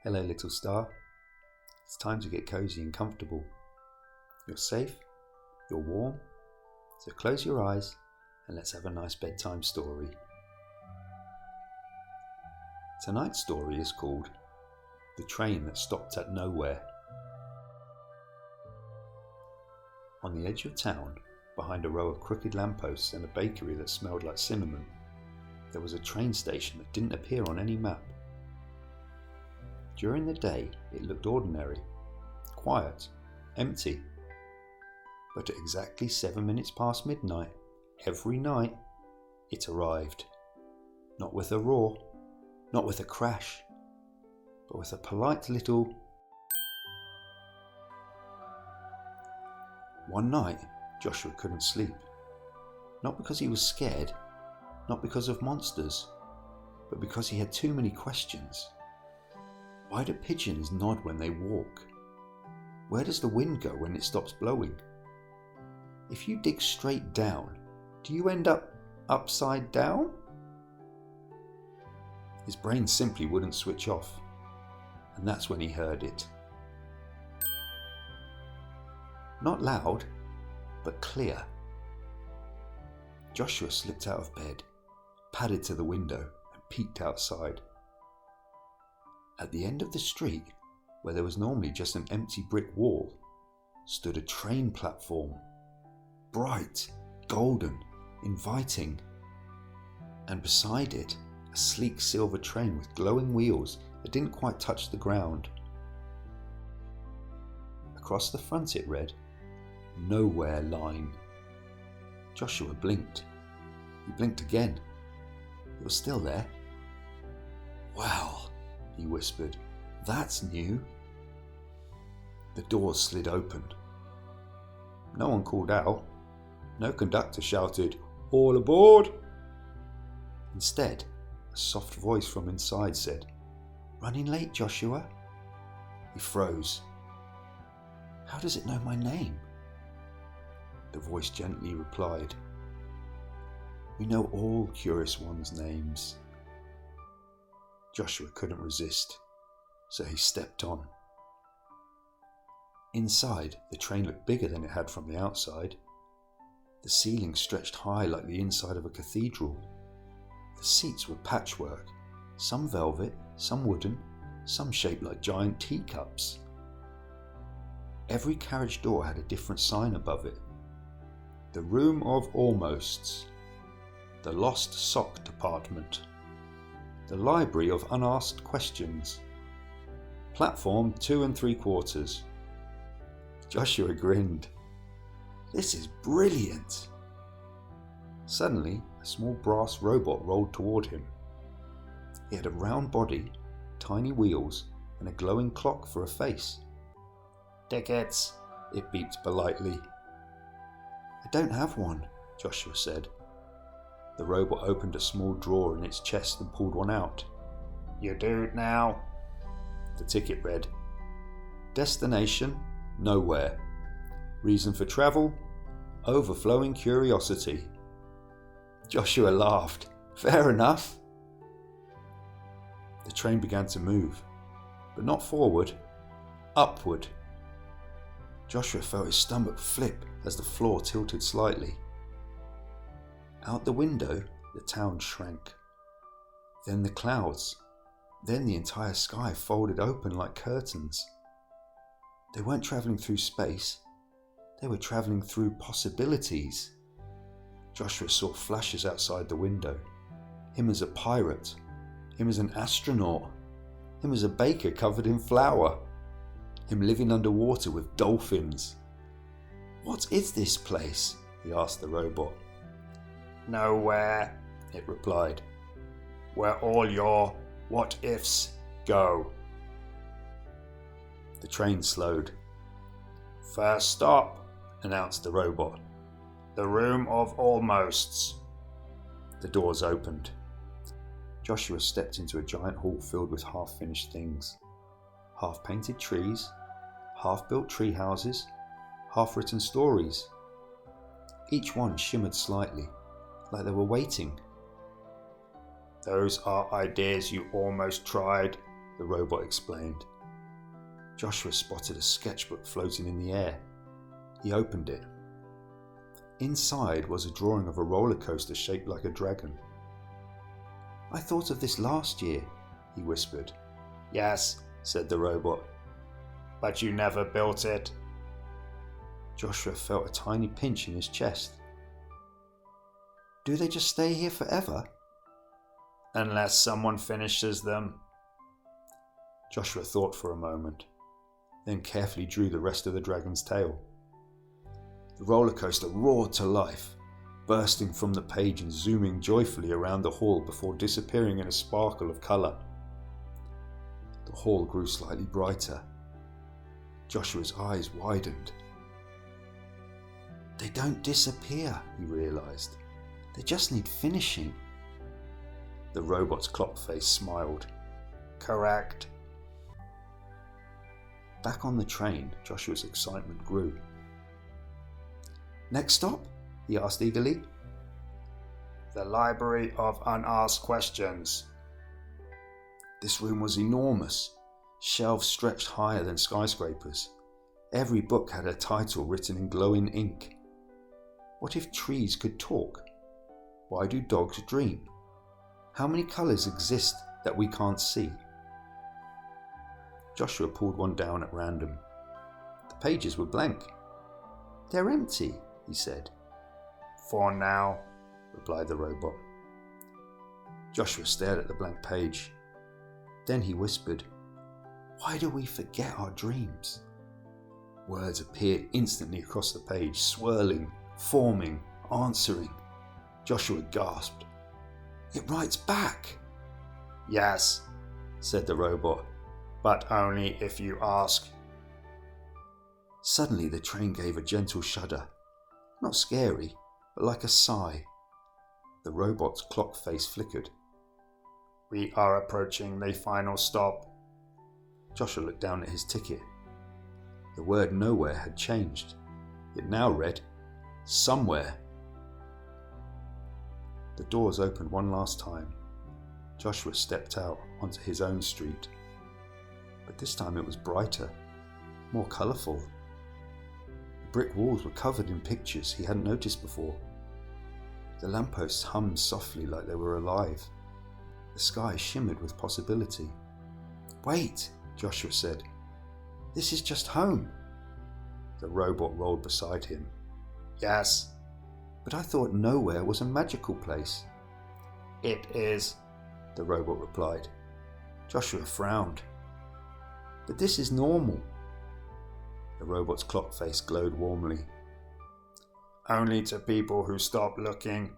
Hello, little star. It's time to get cozy and comfortable. You're safe, you're warm, so close your eyes and let's have a nice bedtime story. Tonight's story is called The Train That Stopped at Nowhere. On the edge of town, behind a row of crooked lampposts and a bakery that smelled like cinnamon, there was a train station that didn't appear on any map. During the day, it looked ordinary, quiet, empty. But at exactly 7 minutes past midnight, every night, it arrived. Not with a roar, not with a crash, but with a polite little... One night, Joshua couldn't sleep. Not because he was scared, not because of monsters, but because he had too many questions. Why do pigeons nod when they walk? Where does the wind go when it stops blowing? If you dig straight down, do you end up upside down? His brain simply wouldn't switch off, and that's when he heard it. Not loud, but clear. Joshua slipped out of bed, padded to the window, and peeked outside. At the end of the street, where there was normally just an empty brick wall, stood a train platform. Bright, golden, inviting. And beside it, a sleek silver train with glowing wheels that didn't quite touch the ground. Across the front it read, "Nowhere Line." Joshua blinked. He blinked again. It was still there. "Well," he whispered, "that's new." The doors slid open. No one called out. No conductor shouted, "All aboard!" Instead, a soft voice from inside said, "Running late, Joshua?" He froze. "How does it know my name?" The voice gently replied, "We know all curious ones' names." Joshua couldn't resist, so he stepped on. Inside, the train looked bigger than it had from the outside. The ceiling stretched high like the inside of a cathedral. The seats were patchwork, some velvet, some wooden, some shaped like giant teacups. Every carriage door had a different sign above it. The Room of Almosts, the Lost Sock Department, the Library of Unasked Questions, Platform 2 3/4. Joshua grinned. "This is brilliant." Suddenly, a small brass robot rolled toward him. It had a round body, tiny wheels, and a glowing clock for a face. "Tickets," it beeped politely. "I don't have one," Joshua said. The robot opened a small drawer in its chest and pulled one out. "You do now." The ticket read, "Destination, nowhere. Reason for travel, overflowing curiosity." Joshua laughed. "Fair enough." The train began to move, but not forward, upward. Joshua felt his stomach flip as the floor tilted slightly. Out the window, the town shrank. Then the clouds. Then the entire sky folded open like curtains. They weren't travelling through space. They were travelling through possibilities. Joshua saw flashes outside the window. Him as a pirate. Him as an astronaut. Him as a baker covered in flour. Him living underwater with dolphins. "What is this place?" he asked the robot. "Nowhere," it replied. "Where all your what-ifs go." The train slowed. "First stop," announced the robot. "The Room of Almosts." The doors opened. Joshua stepped into a giant hall filled with half-finished things. Half-painted trees, half-built tree houses, half-written stories. Each one shimmered slightly, like they were waiting. "Those are ideas you almost tried," the robot explained. Joshua spotted a sketchbook floating in the air. He opened it. Inside was a drawing of a roller coaster shaped like a dragon. "I thought of this last year," he whispered. "Yes," said the robot, "but you never built it." Joshua felt a tiny pinch in his chest. "Do they just stay here forever?" "Unless someone finishes them." Joshua thought for a moment, then carefully drew the rest of the dragon's tail. The roller coaster roared to life, bursting from the page and zooming joyfully around the hall before disappearing in a sparkle of colour. The hall grew slightly brighter. Joshua's eyes widened. "They don't disappear," he realised. "They just need finishing." The robot's clock face smiled. "Correct." Back on the train, Joshua's excitement grew. "Next stop?" he asked eagerly. "The Library of Unasked Questions." This room was enormous. Shelves stretched higher than skyscrapers. Every book had a title written in glowing ink. What if trees could talk? Why do dogs dream? How many colours exist that we can't see? Joshua pulled one down at random. The pages were blank. "They're empty," he said. "For now," replied the robot. Joshua stared at the blank page. Then he whispered, "Why do we forget our dreams?" Words appeared instantly across the page, swirling, forming, answering. Joshua gasped. "It writes back!" "Yes," said the robot, "but only if you ask." Suddenly the train gave a gentle shudder. Not scary, but like a sigh. The robot's clock face flickered. "We are approaching the final stop." Joshua looked down at his ticket. The word nowhere had changed. It now read, "Somewhere." The doors opened one last time. Joshua stepped out onto his own street. But this time it was brighter, more colourful. The brick walls were covered in pictures he hadn't noticed before. The lampposts hummed softly like they were alive. The sky shimmered with possibility. "Wait," Joshua said. "This is just home." The robot rolled beside him. "Yes." "But I thought nowhere was a magical place." "It is," the robot replied. Joshua frowned. "But this is normal." The robot's clock face glowed warmly. "Only to people who stop looking."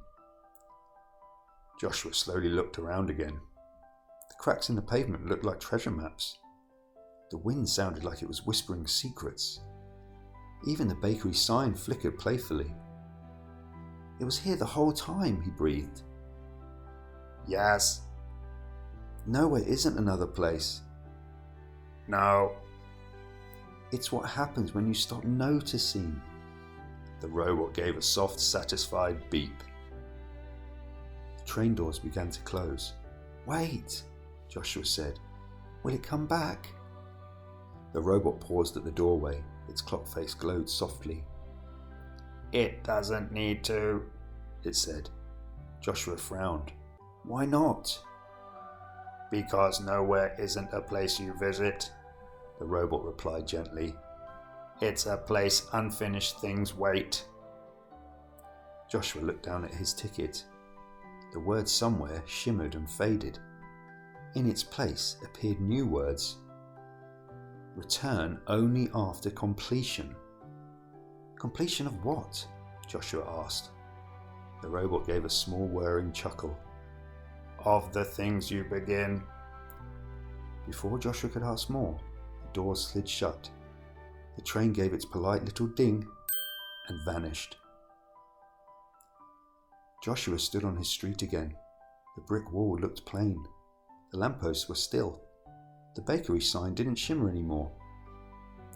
Joshua slowly looked around again. The cracks in the pavement looked like treasure maps. The wind sounded like it was whispering secrets. Even the bakery sign flickered playfully. "It was here the whole time," he breathed. "Yes." "Nowhere isn't another place." "No." "It's what happens when you stop noticing." The robot gave a soft, satisfied beep. The train doors began to close. "Wait," Joshua said. "Will it come back?" The robot paused at the doorway. Its clock face glowed softly. "It doesn't need to," it said. Joshua frowned. "Why not?" "Because nowhere isn't a place you visit," the robot replied gently. "It's a place unfinished things wait." Joshua looked down at his ticket. The word "somewhere" shimmered and faded. In its place appeared new words. "Return only after completion." "Completion of what?" Joshua asked. The robot gave a small whirring chuckle. "Of the things you begin." Before Joshua could ask more, the doors slid shut. The train gave its polite little ding and vanished. Joshua stood on his street again. The brick wall looked plain. The lampposts were still. The bakery sign didn't shimmer anymore.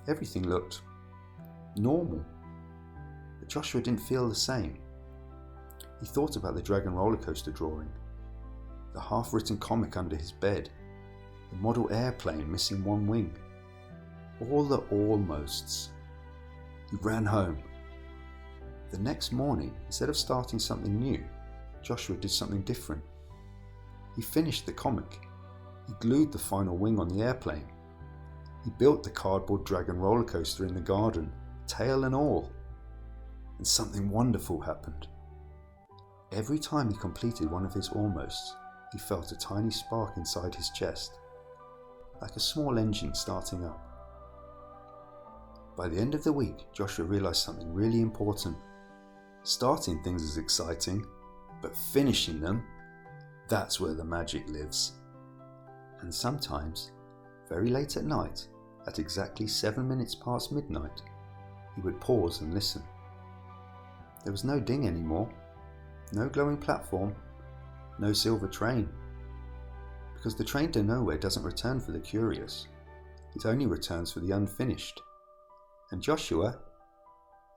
Everything looked normal. But Joshua didn't feel the same. He thought about the dragon roller coaster drawing, the half-written comic under his bed, the model airplane missing one wing. All the almosts. He ran home. The next morning, instead of starting something new, Joshua did something different. He finished the comic. He glued the final wing on the airplane. He built the cardboard dragon roller coaster in the garden, tail and all. And something wonderful happened. Every time he completed one of his almosts, he felt a tiny spark inside his chest, like a small engine starting up. By the end of the week, Joshua realized something really important. Starting things is exciting, but finishing them, that's where the magic lives. And sometimes, very late at night, at exactly 7 minutes past midnight, he would pause and listen. There was no ding anymore, no glowing platform, no silver train. Because the train to nowhere doesn't return for the curious, it only returns for the unfinished. And Joshua,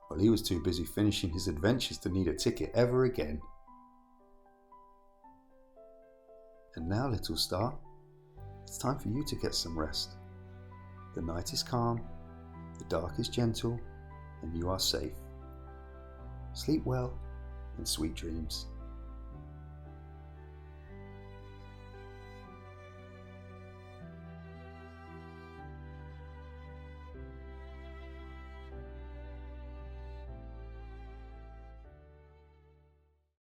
well, he was too busy finishing his adventures to need a ticket ever again. And now, little star, it's time for you to get some rest. The night is calm, the dark is gentle, and you are safe. Sleep well and sweet dreams.